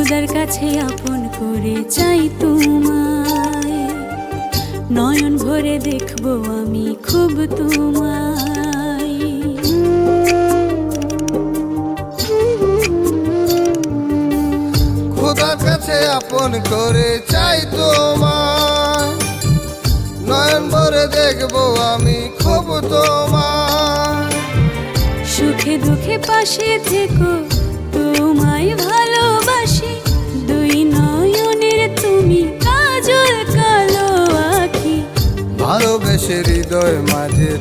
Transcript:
খোদার কাছে আপন করে চাই তোমায়, নয়ন ভরে দেখবো আমি খুব তোমায়। খোদার কাছে আপন করে চাই তোমায়, নয়ন ভরে দেখবো আমি খুব তোমায়। সুখে দুঃখে পাশে থেকো, তোমায় ভালোবাসি, দুই নয়নের তুমি কাজল কালো আঁখি। ভালোবেসে হৃদয় মাঝে